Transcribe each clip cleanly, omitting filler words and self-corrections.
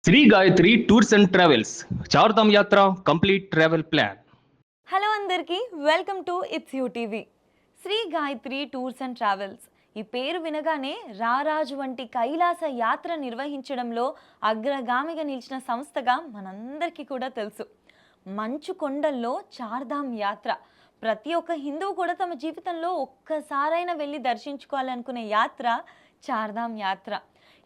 Shri Gayatri tours and travels Chardham యాత్ర complete travel plan. Hello అందరికీ, welcome to its TV. Shri Gayatri tours and travels ఈ పేరు వినగానే రారాజు వంటి కైలాస యాత్ర నిర్వహించడంలో అగ్రగామిగా నిలిచిన సంస్థగా మనందరికీ కూడా తెలుసు. మంచు కొండల్లో చార్ధామ్ యాత్ర ప్రతి ఒక్క హిందువు కూడా తమ జీవితంలో ఒక్కసారైనా వెళ్ళి దర్శించుకోవాలనుకునే యాత్ర చార్ధామ్ యాత్ర.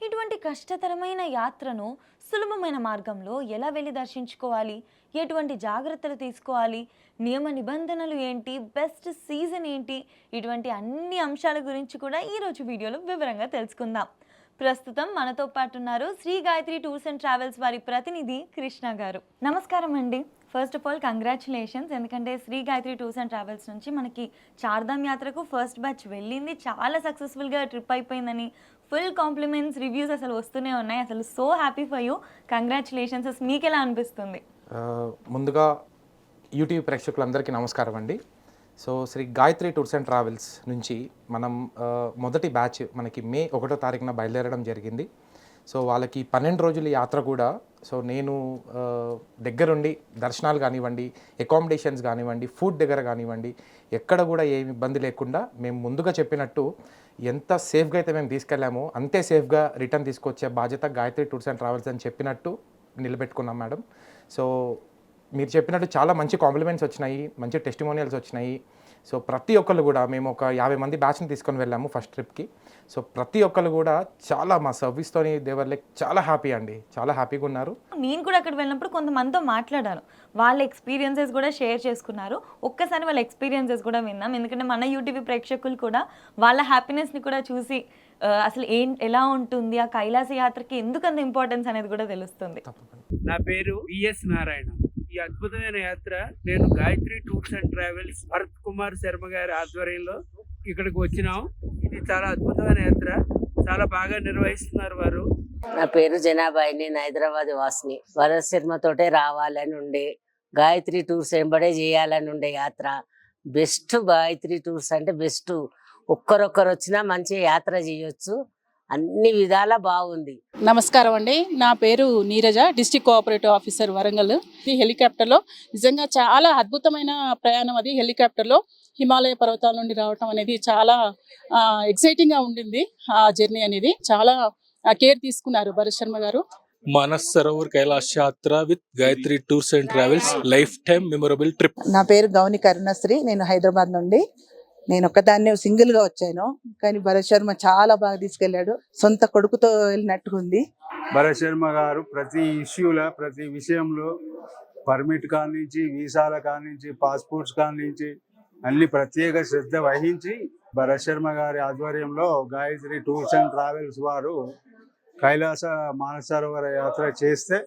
ఇటువంటి కష్టతరమైన యాత్రను సులభమైన మార్గంలో ఎలా వెళ్ళి దర్శించుకోవాలి, ఎటువంటి జాగ్రత్తలు తీసుకోవాలి, నియమ నిబంధనలు ఏంటి, బెస్ట్ సీజన్ ఏంటి, ఇటువంటి అన్ని అంశాల గురించి కూడా ఈరోజు వీడియోలో వివరంగా తెలుసుకుందాం. ప్రస్తుతం మనతో పాటు ఉన్నారు Shri Gayatri tours and travels వారి ప్రతినిధి కృష్ణ గారు. నమస్కారం అండి. ఫస్ట్ ఆఫ్ ఆల్ కంగ్రాచులేషన్స్, ఎందుకంటే Shri Gayatri tours and travels నుంచి మనకి చార్ధామ్ యాత్రకు ఫస్ట్ బ్యాచ్ వెళ్ళింది, చాలా సక్సెస్ఫుల్గా ట్రిప్ అయిపోయిందని ఫుల్ కాంప్లిమెంట్స్, రివ్యూస్ అసలు వస్తూనే ఉన్నాయి. అసలు so happy for you, congratulations. అసలు మీకు ఎలా అనిపిస్తుంది? ముందుగా యూటీవీ ప్రేక్షకులందరికీ నమస్కారం అండి. So Shri Gayatri tours and travels నుంచి మనం మొదటి బ్యాచ్ మనకి మే 1వ తారీఖున బయలుదేరడం జరిగింది. సో వాళ్ళకి 12 రోజుల యాత్ర కూడా సో నేను దగ్గరుండి దర్శనాలు కానివ్వండి, అకామిడేషన్స్ కానివ్వండి, ఫుడ్ దగ్గర కానివ్వండి, ఎక్కడ కూడా ఏమి ఇబ్బంది లేకుండా మేము ముందుగా చెప్పినట్టు ఎంత సేఫ్గా అయితే మేము తీసుకెళ్ళామో అంతే సేఫ్గా రిటర్న్ తీసుకొచ్చే బాధ్యత గాయత్రి టూర్స్ అండ్ ట్రావెల్స్ అని చెప్పినట్టు నిలబెట్టుకున్నాం మేడం. సో మీరు చెప్పినట్టు చాలా మంచి కాంప్లిమెంట్స్ వచ్చినాయి, మంచి టెస్టిమోనియల్స్ వచ్చినాయి. సో ప్రతి ఒక్కళ్ళు కూడా మేము ఒక 50 మంది బ్యాచ్ని తీసుకొని వెళ్ళాము ఫస్ట్ ట్రిప్కి. సో ప్రతి ఒక్కళ్ళు కూడా చాలా మా సర్వీస్తోని దేవర్ లైక్ చాలా హ్యాపీ అండి, చాలా హ్యాపీగా ఉన్నారు. నేను కూడా అక్కడ వెళ్ళినప్పుడు కొంతమందితో మాట్లాడాను, వాళ్ళ ఎక్స్పీరియన్సెస్ కూడా షేర్ చేసుకున్నారు. ఒక్కసారి వాళ్ళ ఎక్స్పీరియన్సెస్ కూడా విన్నాం, ఎందుకంటే మన యూటీవీ ప్రేక్షకులు కూడా వాళ్ళ హ్యాపీనెస్ని కూడా చూసి అసలు ఎలా ఉంటుంది ఆ కైలాస యాత్రకి ఎందుకు అంత ఇంపార్టెన్స్ అనేది కూడా తెలుస్తుంది. నా పేరు విఎస్ నారాయణ. ఈ అద్భుతమైన యాత్ర నేను Gayatri tours and travels Bharat Kumar Sharma గారి ఆధ్వర్యంలో ఇక్కడికి వచ్చినాం. ఇది చాలా అద్భుతమైన యాత్ర, చాలా బాగా నిర్వహిస్తున్నారు వారు. నా పేరు జనాబాయి, నేను హైదరాబాద్ వాసిని. భరత్ శర్మ తోటే రావాలని ఉండే, గాయత్రి టూర్స్ వెంబడే చేయాలని ఉండే యాత్ర. బెస్ట్ గాయత్రి టూర్స్ అంటే బెస్ట్. ఒక్కరొక్కరు వచ్చినా మంచి యాత్ర చేయొచ్చు, అన్ని విధాలా బాగుంది. నమస్కారం అండి, నా పేరు Neeraja, district cooperative officer Warangal. ఇది హెలికాప్టర్లో నిజంగా చాలా అద్భుతమైన ప్రయాణం. అది హెలికాప్టర్లో హిమాలయ పర్వతాల నుండి రావటం అనేది చాలా ఎక్సైటింగ్గా ఉండింది. ఆ జర్నీ అనేది చాలా కేర్ తీసుకున్నారు భరత్ శర్మ గారు. మానస్ సరోవర్ కైలాష్ యాత్ర with Gayatri tours and travels life time memorable trip. నా పేరు గౌని కరుణశ్రీ, నేను హైదరాబాద్ నుండి. నేను ఒక్కదాన్నే సింగిల్ గా వచ్చాను, కానీ భరత్ శర్మ చాలా బాగా తీసుకెళ్లాడు, సొంత కొడుకుతో వెళ్ళినట్టుగా ఉంది. భరత్ శర్మ గారు ప్రతి ఇష్యూలో, ప్రతి విషయంలో పర్మిట్ కానించి, వీసాల కానించి, పాస్పోర్ట్స్ కానించి అన్ని ప్రత్యేక శ్రద్ధ వహించి భరత్ శర్మ గారి ఆధ్వర్యంలో గాయత్రి టూర్స్ అండ్ ట్రావెల్స్ వారు కైలాస మానసరోవర యాత్ర చేస్తే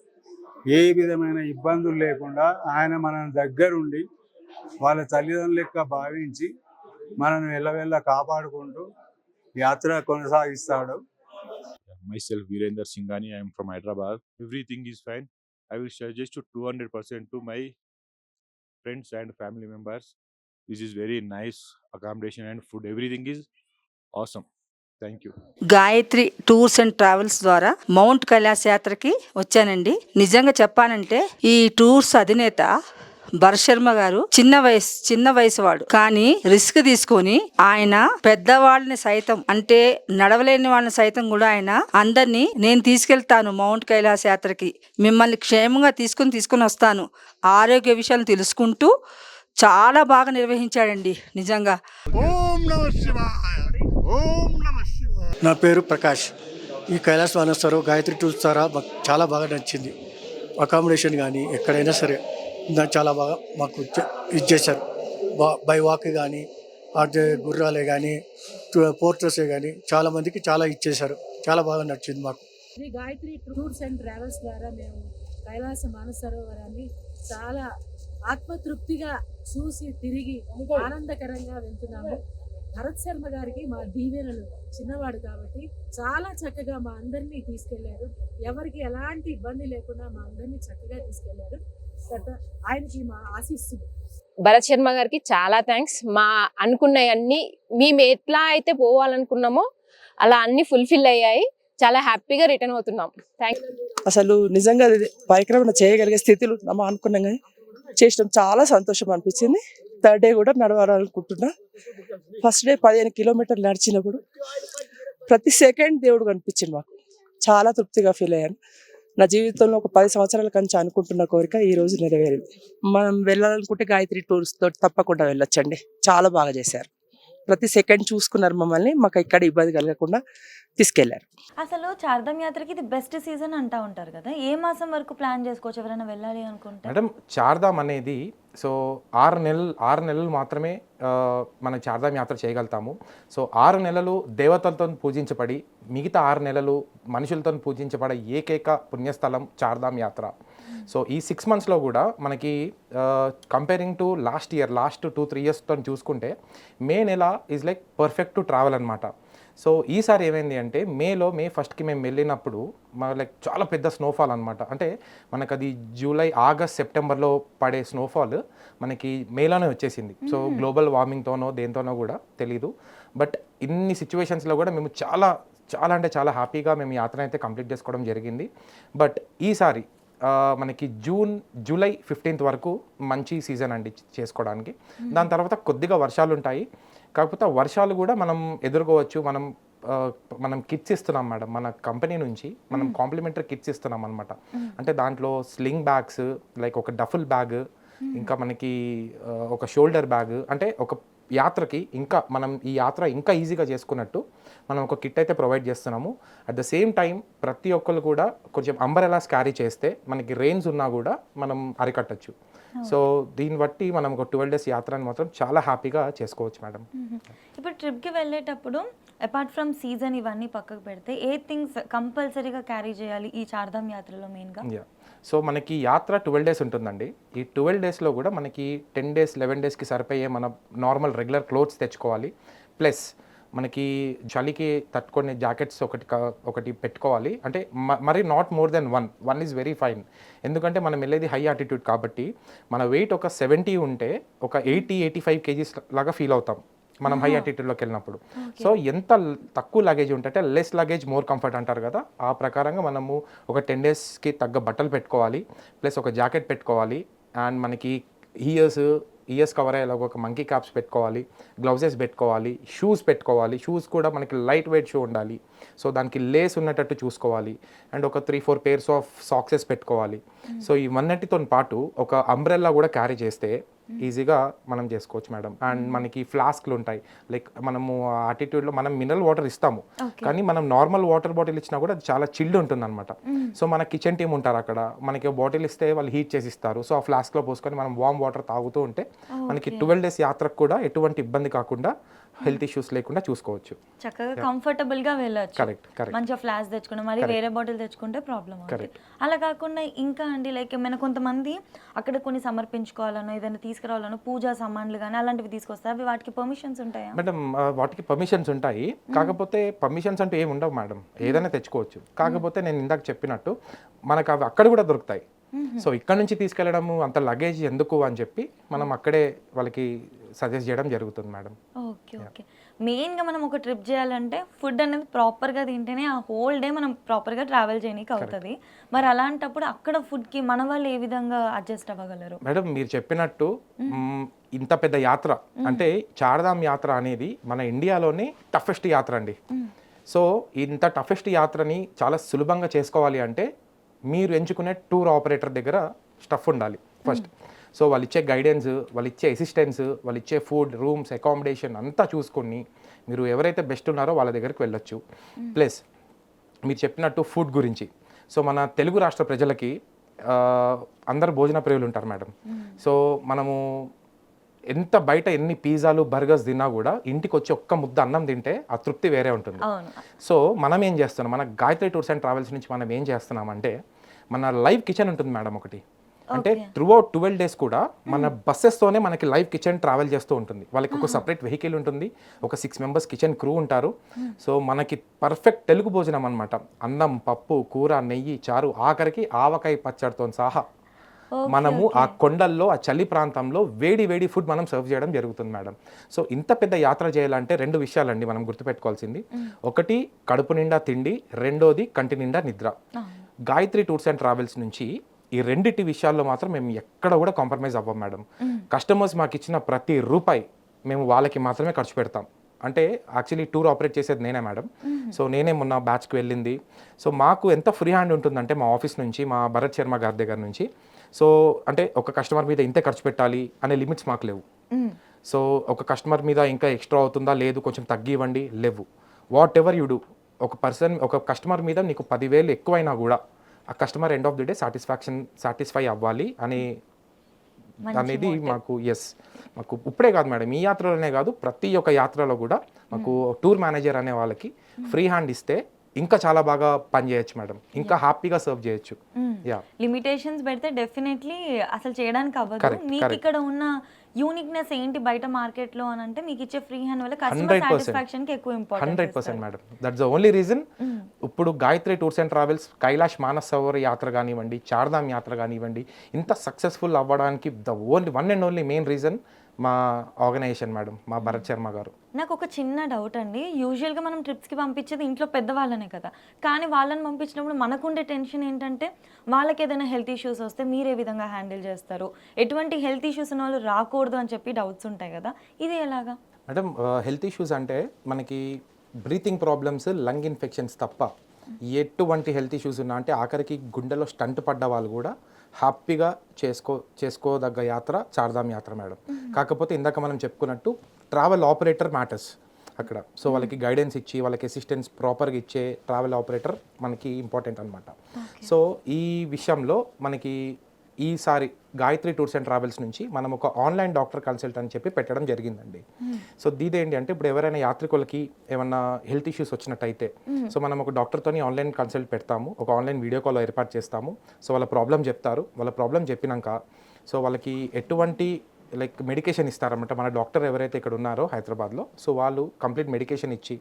ఏ విధమైన ఇబ్బందులు లేకుండా ఆయన మన దగ్గరుండి వాళ్ళ తల్లిదండ్రుల లెక్క భావించి మనను వెళ్ళవెళ్ళ కాపాడుకుంటూ యాత్ర కొనసాగిస్తాడు. Myself Virender Singhani, I am from Hyderabad. Everything is fine. I will suggest to 200% to my friends and family members. This is very nice accommodation and food. Everything is awesome. Thank you. Gayatri tours and travels ద్వారా mount Kailash యాత్రకి వచ్చానండి. నిజంగా చెప్పానంటే ఈ tours అధినేత భరత్ శర్మ గారు చిన్న వయసు వాడు, కానీ రిస్క్ తీసుకొని ఆయన పెద్దవాళ్ళని సైతం, అంటే నడవలేని వాళ్ళని సైతం కూడా ఆయన అందరినీ నేను తీసుకెళ్తాను మౌంట్ కైలాస్ యాత్రకి, మిమ్మల్ని క్షేమంగా తీసుకుని వస్తాను, ఆరోగ్య విషయాలు తెలుసుకుంటూ చాలా బాగా నిర్వహించాడండి నిజంగా. నా పేరు ప్రకాష్. ఈ కైలాస్ మానసరోవర్ గాయత్రి టూర్స్ ద్వారా మాకు చాలా బాగా నచ్చింది. అకామిడేషన్ కానీ ఎక్కడైనా సరే చాలా బాగా మాకు ఇచ్చేశారు. బై వాక్ కానీ, అటు గుర్రాలే కానీ, పోర్టర్సే కానీ చాలా మందికి చాలా ఇచ్చేశారు. చాలా బాగా నచ్చింది మాకు. Shri Gayatri tours and travels ద్వారా మేము కైలాస మానసరోవరాన్ని చాలా ఆత్మతృప్తిగా చూసి తిరిగి ఆనందకరంగా వెళ్తున్నాము. భరత్ శర్మ గారికి మా దీవెనలు. చిన్నవాడు కాబట్టి చాలా చక్కగా మా అందరినీ తీసుకెళ్లారు, ఎవరికి ఎలాంటి ఇబ్బంది లేకుండా మా అందరినీ చక్కగా తీసుకెళ్లారు. ఆయనకి మా ఆశీస్సులు. భరత్ శర్మ గారికి చాలా థ్యాంక్స్. మా అనుకున్నవన్నీ మేము ఎట్లా అయితే పోవాలనుకున్నామో అలా అన్ని ఫుల్ఫిల్ అయ్యాయి. చాలా హ్యాపీగా రిటర్న్ అవుతున్నాం. థ్యాంక్ అసలు నిజంగా అది పరిక్రమణ చేయగలిగే స్థితిలో ఉన్నామా అనుకున్నాం, కానీ చేసినాం. చాలా సంతోషం అనిపించింది. థర్డ్ డే కూడా నడవాలనుకుంటున్నా. ఫస్ట్ డే 15 కిలోమీటర్లు నడిచినప్పుడు ప్రతి సెకండ్ దేవుడు కనిపించింది మాకు. చాలా తృప్తిగా ఫీల్ అయ్యాను. నా జీవితంలో ఒక 10 సంవత్సరాల కంచి అనుకుంటున్న కోరిక ఈ రోజు నెరవేరింది. మనం వెళ్ళాలనుకుంటే గాయత్రి టూర్స్ తోటి తప్పకుండా వెళ్ళొచ్చండి. చాలా బాగా చేశారు. ప్రతి సెకండ్ చూసుకున్నారు మమ్మల్ని. మాకు ఇక్కడ ఇబ్బంది కలగకుండా తీసుకెళ్లారు. అసలు చార్ధామ్ యాత్రకి ఇది బెస్ట్ సీజన్ అంటా ఉంటారు కదా, ఏ మాసం వరకు ప్లాన్ చేసుకోవచ్చు ఎవరైనా వెళ్ళాలి అనుకుంటే? మేడం, చార్ధామ్ అనేది సో 6 నెలలు మాత్రమే మనం చార్ధామ్ యాత్ర చేయగలుగుతాము. సో 6 నెలలు దేవతలతో పూజించబడి మిగతా 6 నెలలు మనుషులతో పూజించబడే ఏకైక పుణ్యస్థలం చార్ధామ్ యాత్ర. సో ఈ 6 మంత్స్లో కూడా మనకి కంపేరింగ్ టు లాస్ట్ 2-3 ఇయర్స్తో చూసుకుంటే మే నెల is like perfect to travel అనమాట. సో ఈసారి ఏమైంది అంటే మే 1కి మేము వెళ్ళినప్పుడు లైక్ చాలా పెద్ద స్నోఫాల్ అనమాట. అంటే మనకు అది జూలై, ఆగస్ట్, సెప్టెంబర్లో పడే స్నోఫాల్ మనకి మేలోనే వచ్చేసింది. సో గ్లోబల్ వార్మింగ్తోనో దేంతోనో కూడా తెలీదు. బట్ ఇన్ని సిచ్యువేషన్స్లో కూడా మేము చాలా అంటే చాలా హ్యాపీగా మేము యాత్ర అయితే కంప్లీట్ చేసుకోవడం జరిగింది. బట్ ఈసారి మనకి జూలై 15th వరకు మంచి సీజన్ అండి చేసుకోవడానికి. దాని తర్వాత కొద్దిగా వర్షాలు ఉంటాయి. కాకపోతే వర్షాలు కూడా మనం ఎదుర్కోవచ్చు. మనం కిట్స్ ఇస్తున్నాం మేడం, మన కంపెనీ నుంచి మనం కాంప్లిమెంటరీ కిట్స్ ఇస్తున్నాం అనమాట. అంటే దాంట్లో స్లింగ్ బ్యాగ్స్, లైక్ ఒక డఫుల్ బ్యాగ్, ఇంకా మనకి ఒక షోల్డర్ బ్యాగ్, అంటే ఒక యాత్రకి ఇంకా మనం ఈ యాత్ర ఇంకా ఈజీగా చేసుకున్నట్టు మనం ఒక కిట్ అయితే ప్రొవైడ్ చేస్తున్నాము. అట్ ద సేమ్ టైం ప్రతి ఒక్కరు కూడా కొంచెం అంబరెలాస్ క్యారీ చేస్తే మనకి రెయిన్స్ ఉన్నా కూడా మనం అరికట్టచ్చు. సో దీన్ని బట్టి మనం ఒక 12 days యాత్రని మాత్రం చాలా హ్యాపీగా చేసుకోవచ్చు మేడం. ఇప్పుడు ట్రిప్కి వెళ్ళేటప్పుడు అపార్ట్ ఫ్రమ్ సీజన్ ఇవన్నీ పక్కకు పెడితే ఏ థింగ్స్ కంపల్సరీగా క్యారీ చేయాలి ఈ చార్ధామ్ యాత్రలో మెయిన్గా? సో మనకి యాత్ర 12 days ఉంటుందండి. ఈ 12 daysలో కూడా మనకి 10 days 11 daysకి సరిపోయే మన నార్మల్ రెగ్యులర్ క్లోత్స్ తెచ్చుకోవాలి. ప్లస్ మనకి చలికి తట్టుకునే జాకెట్స్ ఒకటి పెట్టుకోవాలి. అంటే మరి not more than 1 is very fine. ఎందుకంటే మనం వెళ్ళేది హై ఆల్టిట్యూడ్ కాబట్టి మన వెయిట్ ఒక 70 ఉంటే ఒక 80-85 kgs లాగా ఫీల్ అవుతాం మనం హై ఆల్టిట్యూడ్లోకి వెళ్ళినప్పుడు. సో ఎంత తక్కువ లగేజ్ ఉంటే లెస్ లగేజ్ మోర్ కంఫర్ట్ అంటారు కదా, ఆ ప్రకారంగా మనము ఒక 10 daysకి తగ్గ బట్టలు పెట్టుకోవాలి. ప్లస్ ఒక జాకెట్ పెట్టుకోవాలి. అండ్ మనకి ఇయర్స్ కవర్ అయ్యేలాగా ఒక మంకీ క్యాప్స్ పెట్టుకోవాలి, గ్లౌజెస్ పెట్టుకోవాలి, షూస్ పెట్టుకోవాలి. షూస్ కూడా మనకి లైట్ వెయిట్ షూ ఉండాలి. సో దానికి లేస్ ఉన్నట్టు చూసుకోవాలి. అండ్ ఒక 3-4 pairs ఆఫ్ సాక్సెస్ పెట్టుకోవాలి. సో ఇవన్నిటితో పాటు ఒక అంబ్రెల్లా కూడా క్యారీ చేస్తే ఈజీగా మనం చేసుకోవచ్చు మేడం. అండ్ మనకి ఫ్లాస్క్లు ఉంటాయి. లైక్ మనము ఆటిట్యూడ్లో మనం మినరల్ వాటర్ ఇస్తాము, కానీ మనం నార్మల్ వాటర్ బాటిల్ ఇచ్చినా కూడా అది చాలా చిల్డ్ ఉంటుంది అనమాట. సో మన కిచెన్ టీమ్ ఉంటారు అక్కడ, మనకి బాటిల్ ఇస్తే వాళ్ళు హీట్ చేసి ఇస్తారు. సో ఆ ఫ్లాస్క్లో పోసుకొని మనం వామ్ వాటర్ తాగుతూ ఉంటే మనకి 12 days యాత్రకు కూడా ఎటువంటి ఇబ్బంది కాకుండా హెల్త్ ఇష్యూస్ లేకుండా చూసుకోవచ్చు. చక్కగా కంఫర్టబుల్ గా వెళ్ళొచ్చు. కరెక్ట్. మంచిగా ఫ్లాష్ తెచ్చుకున్నా మరి వేరే బాటిల్ తెచ్చుకుంటే ప్రాబ్లం అవుతుంది. అలా కాకుండా ఇంకా అండి లైక్ ఏమైనా కొంతమంది అక్కడ కొన్ని సమర్పించుకోవాలనో ఏదైనా తీసుకురావాలనో పూజా సామాన్లు కానీ అలాంటివి తీసుకొస్తారు, అవి వాటికి పర్మిషన్స్ ఉంటాయా? మేడం వాటికి పర్మిషన్స్ ఉంటాయి. కాకపోతే పర్మిషన్స్ అంటే ఏమి ఉండవు మేడం, ఏదైనా తెచ్చుకోవచ్చు. కాకపోతే నేను ఇందాక చెప్పినట్టు మనకు అవి అక్కడ కూడా దొరుకుతాయి. సో ఇక్కడ నుంచి తీసుకెళ్ళడము అంత లగేజ్ ఎందుకు అని చెప్పి మనం అక్కడే వాళ్ళకి సజెస్ట్ చేయడం జరుగుతుంది మేడం. ఓకే. మెయిన్గా మనం ఒక ట్రిప్ చేయాలంటే ఫుడ్ అనేది ప్రాపర్గా తింటేనే ఆ హోల్ డే మనం ప్రాపర్గా ట్రావెల్ చేయడానికి అవుతుంది. మరి అలాంటప్పుడు అక్కడ ఫుడ్కి మన వాళ్ళు ఏ విధంగా అడ్జస్ట్ అవ్వగలరు? మేడం మీరు చెప్పినట్టు ఇంత పెద్ద యాత్ర అంటే చార్ధామ్ యాత్ర అనేది మన ఇండియాలోనే టఫెస్ట్ యాత్ర అండి. సో ఇంత టఫెస్ట్ యాత్రని చాలా సులభంగా చేసుకోవాలి అంటే మీరు ఎంచుకునే టూర్ ఆపరేటర్ దగ్గర స్టఫ్ ఉండాలి ఫస్ట్. సో వాళ్ళు ఇచ్చే గైడెన్స్, వాళ్ళు ఇచ్చే అసిస్టెన్స్, వాళ్ళు ఇచ్చే ఫుడ్, రూమ్స్, అకామిడేషన్ అంతా చూసుకొని మీరు ఎవరైతే బెస్ట్ ఉన్నారో వాళ్ళ దగ్గరికి వెళ్ళొచ్చు. ప్లస్ మీరు చెప్పినట్టు ఫుడ్ గురించి, సో మన తెలుగు రాష్ట్ర ప్రజలకి అందరు భోజన ప్రియులు ఉంటారు మేడం. సో మనము ఎంత బయట ఎన్ని పిజ్జాలు బర్గర్స్ తిన్నా కూడా ఇంటికి వచ్చి ఒక్క ముద్ద అన్నం తింటే ఆ తృప్తి వేరే ఉంటుంది. సో మనం ఏం చేస్తున్నాం, మన గాయత్రి టూర్స్ అండ్ ట్రావెల్స్ నుంచి మనం ఏం చేస్తున్నామంటే మన లైవ్ కిచెన్ ఉంటుంది మేడం ఒకటి. అంటే త్రూఅవుట్ 12 days కూడా మన బస్సెస్తోనే మనకి లైవ్ కిచెన్ ట్రావెల్ చేస్తూ ఉంటుంది. వాళ్ళకి ఒక సపరేట్ వెహికల్ ఉంటుంది, ఒక 6 members కిచెన్ క్రూ ఉంటారు. సో మనకి పర్ఫెక్ట్ తెలుగు భోజనం అనమాట. అన్నం, పప్పు, కూర, నెయ్యి, చారు, ఆఖరికి ఆవకాయ పచ్చడితో సహా మనము ఆ కొండల్లో ఆ చలి ప్రాంతంలో వేడి వేడి ఫుడ్ మనం సర్వ్ చేయడం జరుగుతుంది మేడం. సో ఇంత పెద్ద యాత్ర చేయాలంటే 2 విషయాలండి మనం గుర్తుపెట్టుకోవాల్సింది. ఒకటి కడుపు నిండా తిండి, రెండోది కంటి నిండా నిద్ర. గాయత్రి టూర్స్ అండ్ ట్రావెల్స్ నుంచి ఈ రెండిటి విషయాల్లో మాత్రం మేము ఎక్కడ కూడా కాంప్రమైజ్ అవ్వం మేడం. కస్టమర్స్ మాకు ఇచ్చిన ప్రతి రూపాయి మేము వాళ్ళకి మాత్రమే ఖర్చు పెడతాం. అంటే యాక్చువల్లీ టూర్ ఆపరేట్ చేసేది నేనే మేడం. సో నేనే మొన్న బ్యాచ్కి వెళ్ళింది. సో మాకు ఎంత ఫ్రీ హ్యాండ్ ఉంటుందంటే మా ఆఫీస్ నుంచి, మా భరత్ శర్మ గారి దగ్గర నుంచి, సో అంటే ఒక కస్టమర్ మీద ఇంతే ఖర్చు పెట్టాలి అనే లిమిట్స్ మాకు లేవు. సో ఒక కస్టమర్ మీద ఇంకా ఎక్స్ట్రా అవుతుందా, లేదు కొంచెం తగ్గివ్వండి, లేవు. వాట్ ఎవర్ యూ డూ, ఒక కస్టమర్ మీద నీకు 10,000 ఎక్కువైనా కూడా ఆ customer end of the day satisfy అవ్వాలి అనేది మాకు మాకు ఇప్పుడే కాదు మేడం, ఈ యాత్రలోనే కాదు ప్రతి ఒక్క యాత్రలో కూడా మాకు టూర్ మేనేజర్ అనే వాళ్ళకి ఫ్రీ హ్యాండ్ ఇస్తే ఇంకా చాలా బాగా పని చేయొచ్చు మేడం, ఇంకా హ్యాపీగా సర్వ్ చేయొచ్చు. లిమిటేషన్స్ పెడితే డెఫినెట్లీ అసలు చేయడానికి అవ్వదు. మీకు ఇక్కడ ఉన్న యూనిక్నెస్ ఏంటి బయట మార్కెట్ లో అని అంటే మీకు ఇచ్చే ఫ్రీ హ్యాండ్ వల్ల కస్టమర్ సాటిస్ఫాక్షన్ కి ఎక్కువ important. 100% madam, that's the only reason. ఇప్పుడు Gayatri tours and travels Kailash Manas Sarovar Yatra కానివ్వండి, చార్ధామ్ యాత్ర కానివ్వండి, ఇంత సక్సెస్ఫుల్ అవ్వడానికి the only one and only main reason మా ఆర్గనైజేషన్ మేడం, మా భరత్ శర్మ గారు. నాకు ఒక చిన్న డౌట్ అండి, యూజువల్గా మనం ట్రిప్స్కి పంపించేది ఇంట్లో పెద్దవాళ్ళనే కదా, కానీ వాళ్ళని పంపించినప్పుడు మనకుండే టెన్షన్ ఏంటంటే వాళ్ళకి ఏదైనా హెల్త్ ఇష్యూస్ వస్తే మీరు ఏ విధంగా హ్యాండిల్ చేస్తారు, ఎటువంటి హెల్త్ ఇష్యూస్ ఉన్న వాళ్ళు రాకూడదు అని చెప్పి డౌట్స్ ఉంటాయి కదా, ఇది ఎలాగా మేడం? హెల్త్ ఇష్యూస్ అంటే మనకి బ్రీతింగ్ ప్రాబ్లమ్స్, లంగ్ ఇన్ఫెక్షన్స్ తప్ప ఎటువంటి హెల్త్ ఇష్యూస్ ఉన్నా, అంటే ఆఖరికి గుండెలో స్టంట్ పడ్డ వాళ్ళు కూడా హ్యాపీగా చేసుకోదగ్గ యాత్ర చార్ధామ్ యాత్ర మేడం. కాకపోతే ఇందాక మనం చెప్పుకున్నట్టు ట్రావెల్ ఆపరేటర్ మ్యాటర్స్ అక్కడ. సో వాళ్ళకి గైడెన్స్ ఇచ్చి వాళ్ళకి అసిస్టెన్స్ ప్రాపర్గా ఇచ్చే ట్రావెల్ ఆపరేటర్ మనకి ఇంపార్టెంట్ అనమాట. సో ఈ విషయంలో మనకి ఈసారి గాయత్రి టూర్స్ అండ్ ట్రావెల్స్ నుంచి మనం ఒక ఆన్లైన్ డాక్టర్ కన్సల్ట్ అని చెప్పి పెట్టడం జరిగిందండి. సో దీదేంటి అంటే ఇప్పుడు ఎవరైనా యాత్రికులకి ఏమన్నా హెల్త్ ఇష్యూస్ వచ్చినట్టయితే సో మనం ఒక డాక్టర్తోని ఆన్లైన్ కన్సల్ట్ పెడతాము, ఒక ఆన్లైన్ వీడియో కాల్ ఏర్పాటు చేస్తాము. సో వాళ్ళ ప్రాబ్లం చెప్తారు, వాళ్ళ ప్రాబ్లం చెప్పినాక సో వాళ్ళకి ఎటువంటి లైక్ మెడికేషన్ ఇస్తారన్నమాట మన డాక్టర్ ఎవరైతే ఇక్కడ ఉన్నారో హైదరాబాద్లో. సో వాళ్ళు కంప్లీట్ మెడికేషన్ ఇచ్చి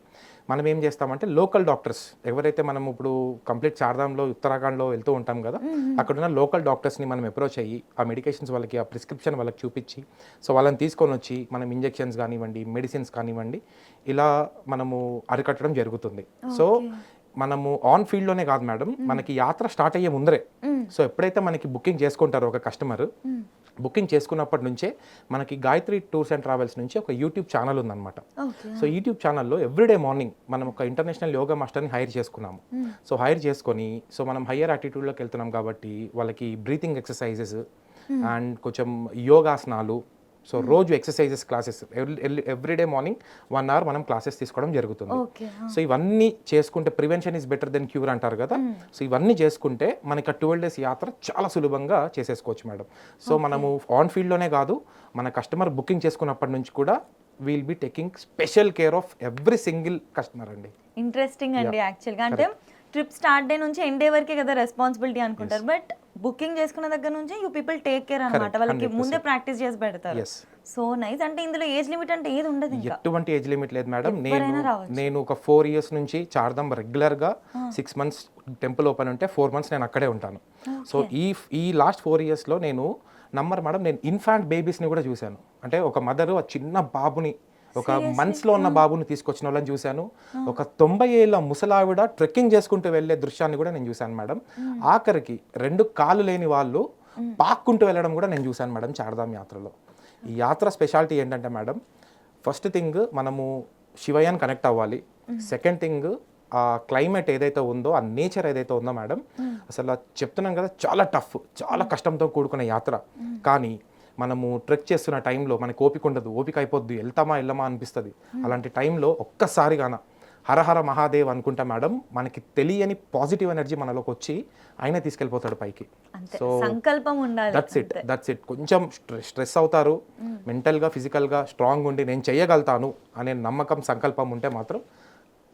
మనం ఏం చేస్తామంటే లోకల్ డాక్టర్స్ ఎవరైతే మనం ఇప్పుడు కంప్లీట్ చార్ధామ్లో ఉత్తరాఖండ్లో వెళ్తూ ఉంటాం కదా, అక్కడ ఉన్న లోకల్ డాక్టర్స్ని మనం అప్రోచ్ అయ్యి ఆ మెడికేషన్స్ వాళ్ళకి, ఆ ప్రిస్క్రిప్షన్ వాళ్ళకి చూపించి సో వాళ్ళని తీసుకొని వచ్చి మనం ఇంజెక్షన్స్ కానివ్వండి, మెడిసిన్స్ కానివ్వండి, ఇలా మనము అరికట్టడం జరుగుతుంది. సో మనము ఆన్ ఫీల్డ్లోనే కాదు మేడం, మనకి యాత్ర స్టార్ట్ అయ్యే ముందరే సో ఎప్పుడైతే మనకి బుకింగ్ చేసుకుంటారో ఒక కస్టమర్, బుకింగ్ చేసుకున్నప్పటి నుంచే మనకి గాయత్రి టూర్స్ అండ్ ట్రావెల్స్ నుంచి ఒక యూట్యూబ్ ఛానల్ ఉందన్నమాట. సో యూట్యూబ్ ఛానల్లో ఎవ్రీడే మార్నింగ్ మనం ఒక ఇంటర్నేషనల్ యోగా మాస్టర్ని హైర్ చేసుకున్నాము. సో హైర్ చేసుకొని సో మనం హయ్యర్ యాటిట్యూడ్లోకి వెళ్తున్నాం కాబట్టి వాళ్ళకి బ్రీతింగ్ ఎక్సర్సైజెస్ అండ్ కొంచెం యోగాసనాలు, సో రోజు exercises classes everyday morning 1 hour మనం క్లాసెస్ తీసుకోవడం జరుగుతుంది. సో ఇవన్నీ చేసుకుంటే prevention is better than cure అంటారు కదా. సో ఇవన్నీ చేసుకుంటే మనకి 12 days యాత్ర చాలా సులభంగా చేసేసుకోవచ్చు మేడం. సో మనము ఆన్ ఫీల్డ్లోనే కాదు, మన కస్టమర్ బుకింగ్ చేసుకున్నప్పటి నుంచి కూడా will be taking special care of every single customer అండి. ఇంట్రెస్టింగ్ అండి. యాక్చువల్గా అంటే ట్రిప్ స్టార్ట్ డే నుంచి ఎండ్ డే వరకే కదా రెస్పాన్సిబిలిటీ అనుకుంటారు, బట్ బుకింగ్ చేసుకున్న దగ్గర నుంచి యూ పీపుల్ టేక్ కేర్ అన్నమాట, వాళ్ళకి ముందే ప్రాక్టీస్ చేసి పెడతారు. So nice. అంటే ఇందులో ఏజ్ లిమిట్ అంటే ఏది ఉండదు, ఎటువంటి ఏజ్ లిమిట్ లేదు మేడం. నేను ఒక 4 years నుంచి చార్ధామ్ రెగ్యులర్గా 6 months టెంపుల్ ఓపెన్ ఉంటే 4 months నేను అక్కడే ఉంటాను. సో ఈ లాస్ట్ 4 yearsలో నేను మేడం నేను ఇన్ఫాంట్ బేబీస్ని కూడా చూశాను. అంటే ఒక మదరు ఆ చిన్న బాబుని, ఒక మంత్స్లో ఉన్న బాబుని తీసుకొచ్చిన వాళ్ళని చూశాను. ఒక 90 ఏళ్ళ ముసలావిడ ట్రెక్కింగ్ చేసుకుంటూ వెళ్ళే దృశ్యాన్ని కూడా నేను చూశాను మేడం. ఆఖరికి 2 కాళ్ళు లేని వాళ్ళు పాక్కుంటూ వెళ్ళడం కూడా నేను చూశాను మేడం చార్ధామ్ యాత్రలో. ఈ యాత్ర స్పెషాలిటీ ఏంటంటే మేడం, ఫస్ట్ థింగ్ మనము శివయ్యని కనెక్ట్ అవ్వాలి. సెకండ్ థింగ్ ఆ క్లైమేట్ ఏదైతే ఉందో, ఆ నేచర్ ఏదైతే ఉందో మేడం, అసలు చెప్తున్నాం కదా చాలా టఫ్, చాలా కష్టంతో కూడుకున్న యాత్ర. కానీ మనము ట్రెక్ చేస్తున్న టైంలో మనకి ఓపిక ఉండదు, ఓపిక అయిపోద్ది, వెళ్ళమా అనిపిస్తుంది. అలాంటి టైంలో ఒక్కసారిగాన హరహర మహాదేవ్ అనుకుంటా మేడం, మనకి తెలియని పాజిటివ్ ఎనర్జీ మనలోకి వచ్చి ఆయన తీసుకెళ్ళిపోతాడు పైకి. సో సంకల్పం ఉండాలి, దట్స్ ఇట్. కొంచెం స్ట్రెస్ అవుతారు, మెంటల్గా ఫిజికల్గా స్ట్రాంగ్ ఉండి నేను చేయగలుగుతాను అనే నమ్మకం, సంకల్పం ఉంటే మాత్రం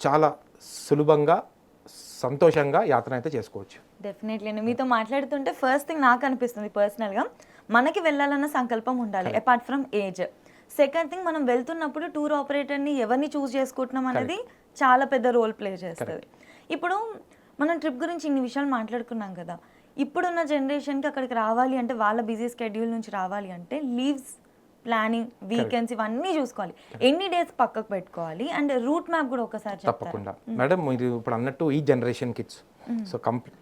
చాలా సులభంగా సంతోషంగా యాత్ర అయితే చేసుకోవచ్చు. డెఫినెట్లీ. మీతో మాట్లాడుతుంటే ఫస్ట్ థింగ్ నాకు అనిపిస్తుంది పర్సనల్గా, మనకి వెళ్ళాలన్న సంకల్పం ఉండాలి apart from age. Second thing, మనం వెళ్తున్నప్పుడు టూర్ ఆపరేటర్ని ఎవరిని చూస్ చేసుకుంటున్నాం అనేది చాలా పెద్ద రోల్ ప్లే చేస్తుంది. ఇప్పుడు మనం ట్రిప్ గురించి ఇన్ని విషయాలు మాట్లాడుకున్నాం కదా, ఇప్పుడున్న జనరేషన్కి అక్కడికి రావాలి అంటే వాళ్ళ బిజీ స్కెడ్యూల్ నుంచి రావాలి అంటే లీవ్స్ ప్లానింగ్ వీకెండ్స్ ఇవన్నీ చూసుకోవాలి. ఎన్ని డేస్ పక్కకు పెట్టుకోవాలి అండ్ రూట్ మ్యాప్ కూడా ఒకసారి చెప్తారా? తప్పకుండా మేడం, మీరు ఇప్పుడు అన్నట్టు ఈ జనరేషన్ కిడ్స్ సో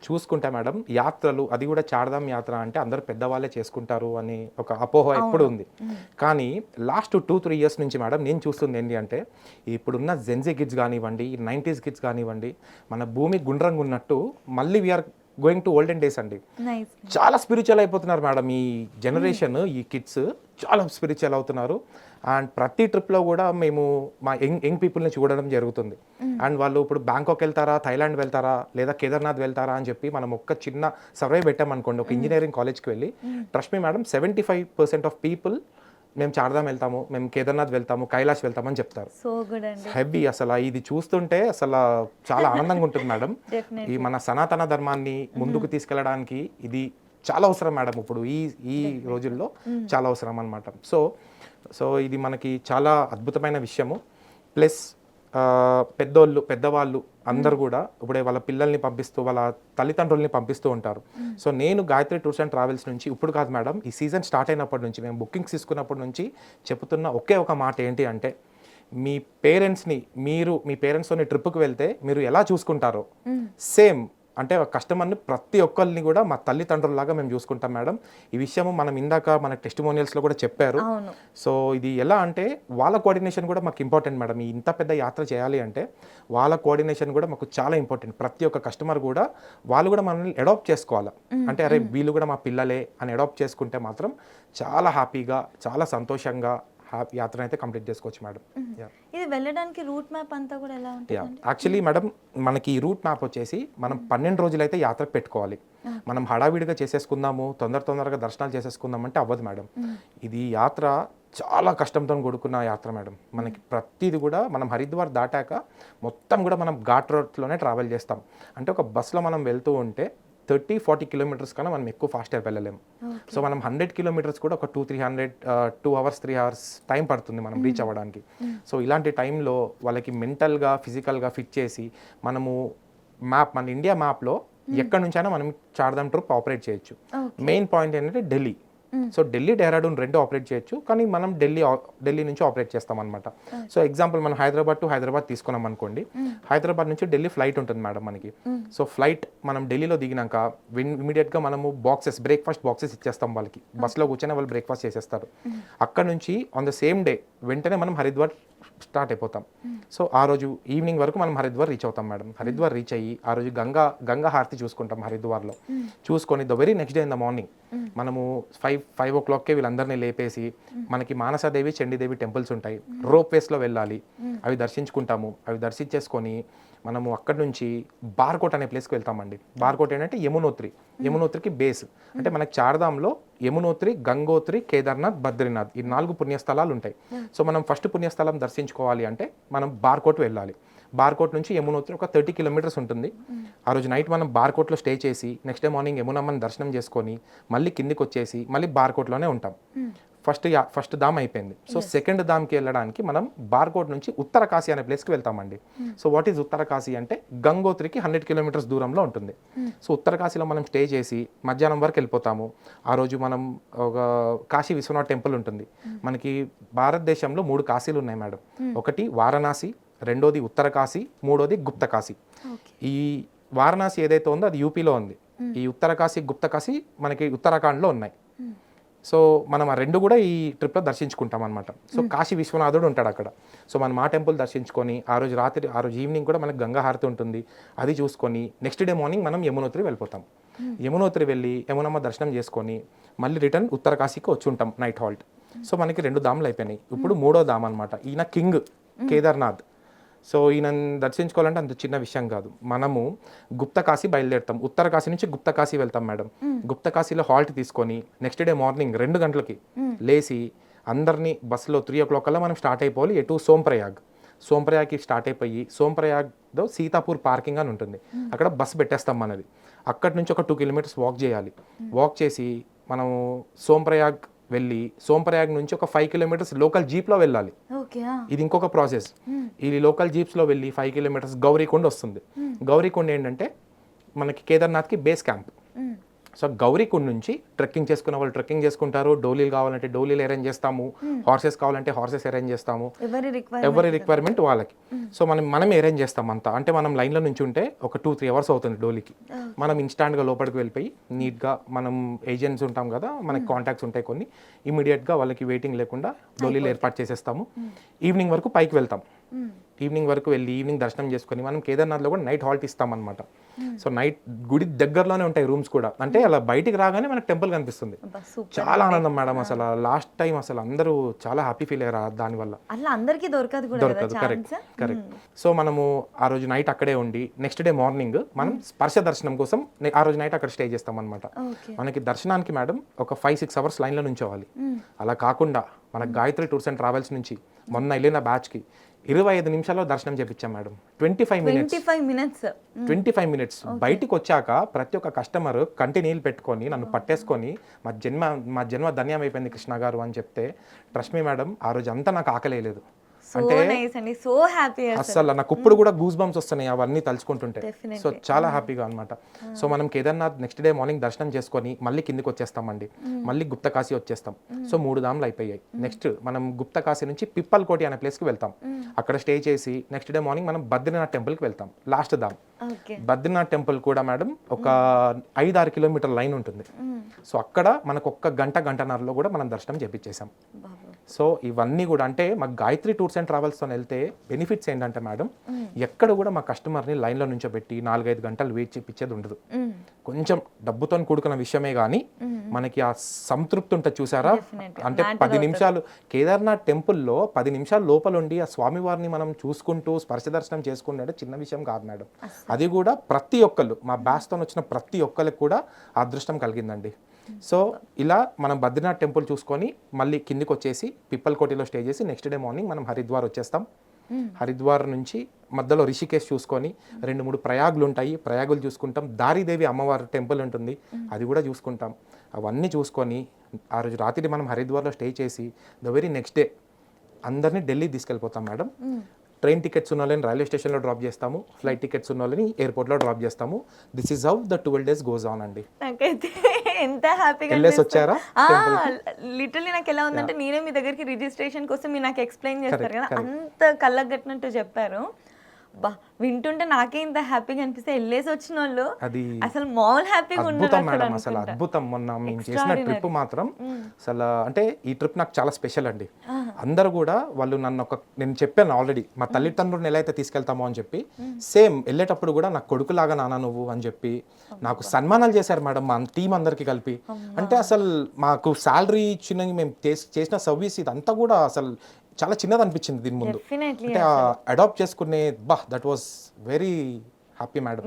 చూసుకుంటే మేడం, యాత్రలు అది కూడా చార్ధామ్ యాత్ర అంటే అందరు పెద్దవాళ్ళే చేసుకుంటారు అని ఒక అపోహ ఎప్పుడు ఉంది. కానీ లాస్ట్ 2-3 ఇయర్స్ నుంచి మేడం నేను చూస్తుంది ఏంటి అంటే, ఇప్పుడున్న జెన్జీ కిడ్స్ కానివ్వండి, 90s కిడ్స్ కానివ్వండి, మన భూమి గుండ్రంగా ఉన్నట్టు మళ్ళీ we are going to olden days అండి. చాలా స్పిరిచువల్ అయిపోతున్నారు మేడం ఈ జనరేషన్. ఈ కిడ్స్ చాలా స్పిరిచువల్ అవుతున్నారు. అండ్ ప్రతి ట్రిప్లో కూడా మేము మా యంగ్ పీపుల్ని చూడడం జరుగుతుంది. అండ్ వాళ్ళు ఇప్పుడు బ్యాంకాక్ వెళ్తారా, థైలాండ్ వెళ్తారా, లేదా కేదార్నాథ్ వెళ్తారా అని చెప్పి మనం ఒక చిన్న సర్వే పెట్టామనుకోండి ఒక ఇంజనీరింగ్ కాలేజ్కి వెళ్ళి, trust me madam 75% of people మేము చార్ధామ్ వెళ్తాము, మేము కేదార్నాథ్ వెళ్తాము, కైలాష్ వెళ్తామని చెప్తారు. హెవీ అసలు ఇది చూస్తుంటే అసలు చాలా ఆనందంగా ఉంటుంది మేడం. ఈ మన సనాతన ధర్మాన్ని ముందుకు తీసుకెళ్ళడానికి ఇది చాలా అవసరం మేడం. ఇప్పుడు ఈ రోజుల్లో చాలా అవసరం అనమాట. సో ఇది మనకి చాలా అద్భుతమైన విషయము. ప్లస్ పెద్దవాళ్ళు అందరు కూడా ఇప్పుడే వాళ్ళ పిల్లల్ని పంపిస్తూ వాళ్ళ తల్లిదండ్రుల్ని పంపిస్తూ ఉంటారు. సో నేను గాయత్రి టూర్స్ అండ్ ట్రావెల్స్ నుంచి ఇప్పుడు కాదు మేడం, ఈ సీజన్ స్టార్ట్ అయినప్పటి నుంచి మేము బుకింగ్స్ తీసుకున్నప్పటి నుంచి చెప్తున్న ఒకే ఒక మాట ఏంటి అంటే, మీ పేరెంట్స్ని మీ పేరెంట్స్తో ట్రిప్కి వెళ్తే మీరు ఎలా చూసుకుంటారో సేమ్ అంటే కస్టమర్ని ప్రతి ఒక్కరిని కూడా మా తల్లిదండ్రులలాగా మేము చూసుకుంటాం మేడం. ఈ విషయము మనం ఇందాక మన టెస్టిమోనియల్స్లో కూడా చెప్పారు. సో ఇది ఎలా అంటే వాళ్ళ కోఆర్డినేషన్ కూడా మాకు ఇంపార్టెంట్ మేడం. ఈ ఇంత పెద్ద యాత్ర చేయాలి అంటే వాళ్ళ కోఆర్డినేషన్ కూడా మాకు చాలా ఇంపార్టెంట్. ప్రతి ఒక్క కస్టమర్ కూడా వాళ్ళు కూడా మనల్ని అడాప్ట్ చేసుకోవాలి. అంటే అరే వీళ్ళు కూడా మా పిల్లలే అని అడాప్ట్ చేసుకుంటే మాత్రం చాలా హ్యాపీగా చాలా సంతోషంగా యాత్ర అయితే కంప్లీట్ చేసుకోవచ్చు మేడం. ఇది వెళ్ళడానికి రూట్ మ్యాప్ అంతా కూడా ఎలా ఉంటుంది? యాక్చువల్లీ మేడం మనకి ఈ రూట్ మ్యాప్ వచ్చేసి మనం 12 రోజులు అయితే యాత్రకు పెట్టుకోవాలి. మనం హడావిడిగా చేసేసుకుందాము, తొందరగా దర్శనాలు చేసేసుకుందాం అంటే అవ్వదు మేడం. ఇది యాత్ర చాలా కష్టంతో కూడుకున్న యాత్ర మేడం. మనకి ప్రతిది కూడా మనం హరిద్వార్ దాటాక మొత్తం కూడా మనం ఘాట్ రోడ్లోనే ట్రావెల్ చేస్తాం. అంటే ఒక బస్సులో మనం వెళ్తూ ఉంటే 30-40 కిలోమీటర్స్ కన్నా మనం ఎక్కువ ఫాస్ట్గా వెళ్ళలేము. సో మనం 100 కిలోమీటర్స్ కూడా ఒక 2 అవర్స్ 3 అవర్స్ టైం పడుతుంది మనం రీచ్ అవ్వడానికి. సో ఇలాంటి టైంలో వాళ్ళకి మెంటల్గా ఫిజికల్గా ఫిట్ చేసి మనము మన ఇండియా మ్యాప్లో ఎక్కడి నుంచైనా మనం చార్ధామ్ ట్రిప్ ఆపరేట్ చేయొచ్చు. మెయిన్ పాయింట్ ఏంటంటే ఢిల్లీ. సో ఢిల్లీ డెహ్రాడూన్ 2 ఆపరేట్ చేయొచ్చు, కానీ మనం ఢిల్లీ నుంచి ఆపరేట్ చేస్తాం అనమాట. సో ఎగ్జాంపుల్ మనం హైదరాబాద్ టు హైదరాబాద్ తీసుకున్నాం అనుకోండి, హైదరాబాద్ నుంచి ఢిల్లీ ఫ్లైట్ ఉంటుంది మేడం మనకి. సో ఫ్లైట్ మనం ఢిల్లీలో దిగినాక ఇమీడియట్గా మనము బ్రేక్ఫాస్ట్ బాక్సెస్ ఇచ్చేస్తాం వాళ్ళకి. బస్లో కూర్చొని వాళ్ళు బ్రేక్ఫాస్ట్ చేసేస్తారు. అక్కడ నుంచి ఆన్ ద సేమ్ డే వెంటనే మనం హరిద్వార్ స్టార్ట్ అయిపోతాం. సో ఆ రోజు ఈవినింగ్ వరకు మనం హరిద్వార్ రీచ్ అవుతాం మేడం. హరిద్వార్ రీచ్ అయ్యి ఆ రోజు గంగా హారతి చూసుకుంటాం హరిద్వార్లో. చూసుకొని the very next day in the morning మనము 5 o'clockకే వీళ్ళందరినీ లేపేసి మనకి మానసాదేవి చండీదేవి టెంపుల్స్ ఉంటాయి, రోప్ వేస్లో వెళ్ళాలి. అవి దర్శించుకుంటాము. అవి దర్శించేసుకొని మనము అక్కడి నుంచి బార్కోట్ అనే ప్లేస్కి వెళ్తామండి. బార్కోట్ ఏంటంటే యమునోత్రికి బేస్. అంటే మనకి చార్ధామ్లో యమునోత్రి, గంగోత్రి, కేదార్నాథ్, బద్రీనాథ్ ఈ 4 పుణ్యస్థలాలు ఉంటాయి. సో మనం ఫస్ట్ పుణ్యస్థలం దర్శించుకోవాలి అంటే మనం బార్కోట్ వెళ్ళాలి. బార్కోట్ నుంచి యమునోత్రి ఒక 30 కిలోమీటర్స్ ఉంటుంది. ఆ రోజు నైట్ మనం బార్కోట్లో స్టే చేసి నెక్స్ట్ డే మార్నింగ్ యమునమ్మని దర్శనం చేసుకొని మళ్ళీ కిందికి వచ్చేసి మళ్ళీ బార్కోట్లోనే ఉంటాం. ఫస్ట్ ధామ్ అయిపోయింది. సో సెకండ్ ధామ్కి వెళ్ళడానికి మనం బార్కోట్ నుంచి ఉత్తరకాశీ అనే ప్లేస్కి వెళ్తామండి. సో వాట్ ఈజ్ ఉత్తరకాశీ అంటే గంగోత్రికి 100 కిలోమీటర్స్ దూరంలో ఉంటుంది. సో ఉత్తరకాశీలో మనం స్టే చేసి మధ్యాహ్నం వరకు వెళ్ళిపోతాము. ఆ రోజు మనం ఒక కాశీ విశ్వనాథ్ టెంపుల్ ఉంటుంది. మనకి భారతదేశంలో 3 కాశీలు ఉన్నాయి మేడం. ఒకటి వారణాసి, రెండోది ఉత్తరకాశీ, మూడోది గుప్తకాశీ. ఈ వారణాసి ఏదైతే ఉందో అది యూపీలో ఉంది. ఈ ఉత్తరకాశీ, గుప్తకాశీ మనకి ఉత్తరాఖండ్లో ఉన్నాయి. సో మనం ఆ 2 కూడా ఈ ట్రిప్లో దర్శించుకుంటాం అనమాట. సో కాశీ విశ్వనాథుడు ఉంటాడు అక్కడ. సో మనం ఆ టెంపుల్ దర్శించుకొని ఆ రోజు ఈవినింగ్ కూడా మనకి గంగా హారతి ఉంటుంది, అది చూసుకొని నెక్స్ట్ డే మార్నింగ్ మనం యమునోత్రి వెళ్ళిపోతాం. యమునోత్రి వెళ్ళి యమునమ్మ దర్శనం చేసుకొని మళ్ళీ రిటర్న్ ఉత్తరకాశీకి వచ్చి ఉంటాం నైట్ హాల్ట్. సో మనకి 2 ధాములు అయిపోయినాయి. ఇప్పుడు 3వ ధామ్ అనమాట. ఈయన కింగ్ కేదార్నాథ్. సో ఈయన దర్శించుకోవాలంటే అంత చిన్న విషయం కాదు. మనము గుప్తకాశీ బయలుదేరుతాం. ఉత్తరకాశీ నుంచి గుప్తకాశీ వెళ్తాం మేడం. గుప్తకాశీలో హాల్ట్ తీసుకొని నెక్స్ట్ డే మార్నింగ్ 2 గంటలకి లేచి అందరినీ బస్సులో 3 o'clock కల్లా మనం స్టార్ట్ అయిపోవాలి. ఎటు సోంప్రయాగ్కి స్టార్ట్ అయిపోయి సోంప్రయాగ్లో సీతాపూర్ పార్కింగ్ అని ఉంటుంది, అక్కడ బస్సు పెట్టేస్తాం మనది. అక్కడి నుంచి ఒక 2 kilometers వాక్ చేయాలి. వాక్ చేసి మనము సోంప్రయాగ్ వెళ్ళి సోంప్రయాగ్ నుంచి ఒక 5 kilometers లోకల్ జీప్లో వెళ్ళాలి. ఇది ఇంకొక ప్రాసెస్. ఇది లోకల్ జీప్స్లో వెళ్ళి 5 kilometers గౌరీకొండ వస్తుంది. గౌరీకొండ ఏంటంటే మనకి కేదార్నాథ్కి బేస్ క్యాంప్. సో గౌరీకుండ్ నుంచి ట్రెక్కింగ్ చేసుకున్న వాళ్ళు ట్రెక్కింగ్ చేసుకుంటారు, డోలీలు కావాలంటే డోలీలు అరేంజ్ చేస్తాము, హార్సెస్ కావాలంటే హార్సెస్ అరేంజ్ చేస్తాము, ఎవరి రిక్వైర్మెంట్ వాళ్ళకి. సో మనం అరేంజ్ చేస్తాం అంతా. అంటే మనం లైన్లో నుంచి ఉంటే ఒక 2-3 అవర్స్ అవుతుంది డోలీకి. మనం ఇన్స్టాంట్గా లోపలికి వెళ్ళిపోయి నీట్గా మనం ఏజెంట్స్ ఉంటాం కదా, మనకి కాంటాక్ట్స్ ఉంటాయి కొన్ని, ఇమీడియట్గా వాళ్ళకి వెయిటింగ్ లేకుండా డోలీలు ఏర్పాటు చేసేస్తాము. ఈవినింగ్ వరకు పైకి వెళ్తాం. ఈవినింగ్ వరకు వెళ్ళి ఈవినింగ్ దర్శనం చేసుకొని మనం కేదార్నాథ్లో కూడా నైట్ హాల్ట్ ఇస్తామన్నమాట. సో నైట్ గుడి దగ్గరలోనే ఉంటాయి రూమ్స్ కూడా. అంటే అలా బయటికి రాగానే మనకు టెంపుల్ కనిపిస్తుంది. చాలా ఆనందం మేడం. అసలు లాస్ట్ టైం అసలు అందరూ చాలా హ్యాపీ ఫీల్ అయ్యారు దానివల్ల. అలా అందరికీ దొరకదు. కరెక్ట్. సో మనము ఆ రోజు నైట్ అక్కడే ఉండి నెక్స్ట్ డే మార్నింగ్ మనం స్పర్శ దర్శనం కోసం ఆ రోజు నైట్ అక్కడ స్టే చేస్తాం అనమాట. మనకి దర్శనానికి మేడం ఒక 5-6 అవర్స్ లైన్లో నుంచోవాలి. అలా కాకుండా మన గాయత్రి టూర్స్ అండ్ ట్రావెల్స్ నుంచి మొన్న వెళ్ళిన బ్యాచ్కి 25 నిమిషాల్లో దర్శనం చేపించాం మేడం. 25 మినిట్స్ బయటికి వచ్చాక ప్రతి ఒక్క కస్టమర్ కంటి నీళ్ళు పెట్టుకొని నన్ను పట్టేసుకొని మా జన్మ ధన్యం అయిపోయింది కృష్ణ గారు అని చెప్తే, ట్రస్ట్ మీ మేడం, ఆ రోజు అంతా నాకు ఆకలేదు. అంటే అసలు నాకు ఇప్పుడు కూడా గూస్ బంప్స్ వస్తున్నాయి అవన్నీ తలుచుకుంటుంటే. సో చాలా హ్యాపీగా అనమాట. సో మనం కేదార్నాథ్ నెక్స్ట్ డే మార్నింగ్ దర్శనం చేసుకొని మళ్ళీ కిందికి వచ్చేస్తామండి. మళ్ళీ గుప్తకాశీ వచ్చేస్తాం. సో 3 ధామ్లు అయిపోయాయి. నెక్స్ట్ మనం గుప్తకాశీ నుంచి పిప్పల్కోటి అనే ప్లేస్కి వెళ్తాం. అక్కడ స్టే చేసి నెక్స్ట్ డే మార్నింగ్ మనం బద్రీనాథ్ టెంపుల్కి వెళ్తాం. లాస్ట్ ధామ్ బద్రీనాథ్ టెంపుల్ కూడా మేడం ఒక 5-6 కిలోమీటర్ లైన్ ఉంటుంది. సో అక్కడ మనకు ఒక్క గంటన్నరలో కూడా మనం దర్శనం చేపించేసాం. సో ఇవన్నీ కూడా అంటే మాకు గాయత్రి టూర్స్ అండ్ ట్రావెల్స్తో వెళ్తే బెనిఫిట్స్ ఏంటంటే మేడం, ఎక్కడ కూడా మా కస్టమర్ని లైన్లో నుంచోబెట్టి 4-5 గంటలు వెయిట్ చేపించేది ఉండదు. కొంచెం డబ్బుతో కూడుకున్న విషయమే కానీ మనకి ఆ సంతృప్తి ఉంటుంది చూసారా. అంటే 10 నిమిషాలు కేదార్నాథ్ టెంపుల్లో 10 నిమిషాలు లోపల ఉండి ఆ స్వామివారిని మనం చూసుకుంటూ స్పర్శ దర్శనం చేసుకుంటే చిన్న విషయం కాదు మేడం. అది కూడా ప్రతి ఒక్కళ్ళు మా బ్యాచ్తో వచ్చిన ప్రతి ఒక్కరికి కూడా ఆ అదృష్టం కలిగిందండి. సో ఇలా మనం బద్రీనాథ్ టెంపుల్ చూసుకొని మళ్ళీ కిందికి వచ్చేసి పిప్పల్కోటిలో స్టే చేసి నెక్స్ట్ డే మార్నింగ్ మనం హరిద్వార్ వచ్చేస్తాం. హరిద్వార్ నుంచి మధ్యలో రిషికేశ్ చూసుకొని 2-3 ప్రయాగులు ఉంటాయి, ప్రయాగులు చూసుకుంటాం. దారిదేవి అమ్మవారి టెంపుల్ ఉంటుంది, అది కూడా చూసుకుంటాం. అవన్నీ చూసుకొని ఆ రోజు రాత్రి మనం హరిద్వార్లో స్టే చేసి ద వెరీ నెక్స్ట్ డే అందరినీ ఢిల్లీ తీసుకెళ్ళిపోతాం మేడం. ట్రైన్ టికెట్స్ ఉన్న వాళ్ళని రైల్వే స్టేషన్లో డ్రాప్ చేస్తాము, ఫ్లైట్ టికెట్స్ ఉన్న వాళ్ళని ఎయిర్పోర్ట్లో డ్రాప్ చేస్తాము. This is how the 12 days goes on అండి. నాకైతే ఎంత హ్యాపీగా వచ్చారా లిటరల్లీ నాకు ఎలా ఉందంటే, నేనే మీ దగ్గరికి రిజిస్ట్రేషన్ కోసం మీరు నాకు ఎక్స్ప్లెయిన్ చేస్తారు కదా, అంత కళ్ళకు కట్టినట్టు చెప్పారు. బా వింటుంటే నాకే ఇంత హ్యాపీగా అనిపిస్తే వెళ్ళేసి వచ్చిన వాళ్ళు అసలు మామూలు హ్యాపీగా అద్భుతం మేడం. అసలు అద్భుతం. మొన్న మేము చేసిన ట్రిప్ మాత్రం అసలు అంటే ఈ ట్రిప్ నాకు చాలా స్పెషల్ అండి. అందరూ కూడా వాళ్ళు నేను చెప్పాను ఆల్రెడీ, మా తల్లిదండ్రులను ఎలా అయితే తీసుకెళ్తామో అని చెప్పి, సేమ్ వెళ్ళేటప్పుడు కూడా నాకు కొడుకులాగా నాన్న నువ్వు అని చెప్పి నాకు సన్మానాలు చేశారు మేడం మా టీం అందరికి కలిపి. అంటే అసలు మాకు శాలరీ ఇచ్చిన మేము చేసిన సర్వీస్ ఇదంతా కూడా అసలు చాలా చిన్నది అనిపించింది దీని ముందు. అంటే అడాప్ట్ చేసుకునే that was very happy madam.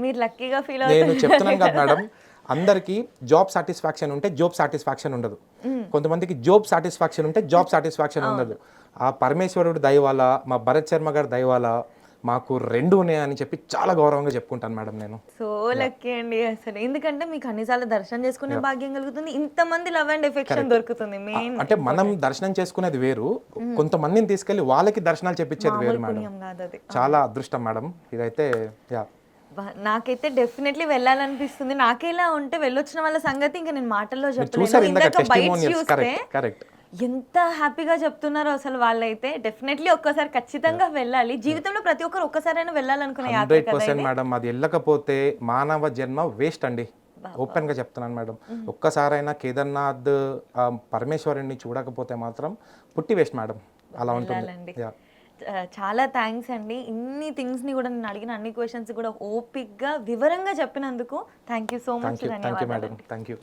నేను చెప్తున్నాను కదా మేడం, అందరికీ జాబ్ సాటిస్ఫాక్షన్ ఉంటే జాబ్ సాటిస్ఫాక్షన్ ఉండదు. కొంతమందికి జాబ్ సాటిస్ఫాక్షన్ ఉంటే జాబ్ సాటిస్ఫాక్షన్ ఉండదు. ఆ పరమేశ్వరుడు దయ వల్ల, మా భరత్ శర్మ గారి దయ వల్ల మాకు 2 ఉన్నాయని చెప్పి చాలా గౌరవంగా చెప్పుకుంటాను మేడం నేను. సో లక్కీ అండి అసలు. ఎందుకంటే మీకు అన్నిసార్లు దర్శనం చేసుకునే భాగ్యం కలుగుతుంది, ఇంతమంది లవ్ అండ్ ఎఫెక్షన్ దొరుకుతుంది. మెయిన్ అంటే మనం దర్శనం చేసుకునేది వేరు, కొంతమందిని తీసుకెళ్లి వాళ్ళకి దర్శనాలు చెప్పించేది వేరు మేడం. చాలా అదృష్టం మేడం ఇదైతే. నాకైతే డెఫినెట్లీ వెళ్ళాలనిపిస్తుంది. నాకేలా ఉంటే వెళ్ళొచ్చిన వాళ్ళ సంగతి ఇంకా నేను మాటల్లో చెప్పలేను. ఎంత హ్యాపీగా చెప్తున్నారో అసలు వాళ్ళైతే. డెఫినెట్లీ ఒక్కసారి ఖచ్చితంగా వెళ్ళాలి. జీవితంలో ప్రతి ఒక్కరు ఒక్కసారైనా వెళ్ళాలనుకునే 100% మేడం. అది వెళ్ళకపోతే మానవ జన్మ వేస్ట్ అండి. ఓపెన్ గా చెప్తున్నాను మేడం. ఒక్కసారైనా కేదార్నాథ్ పరమేశ్వరుని చూడకపోతే మాత్రం పుట్టి వేస్ట్ మేడం. అలా ఉంటుంది. చాలా థ్యాంక్స్ అండి. ఇన్ని థింగ్స్ని కూడా నేను అడిగిన అన్ని క్వశ్చన్స్ కూడా ఓపిక్గా వివరంగా చెప్పినందుకు thank you so much. Thank you madam. Thank you.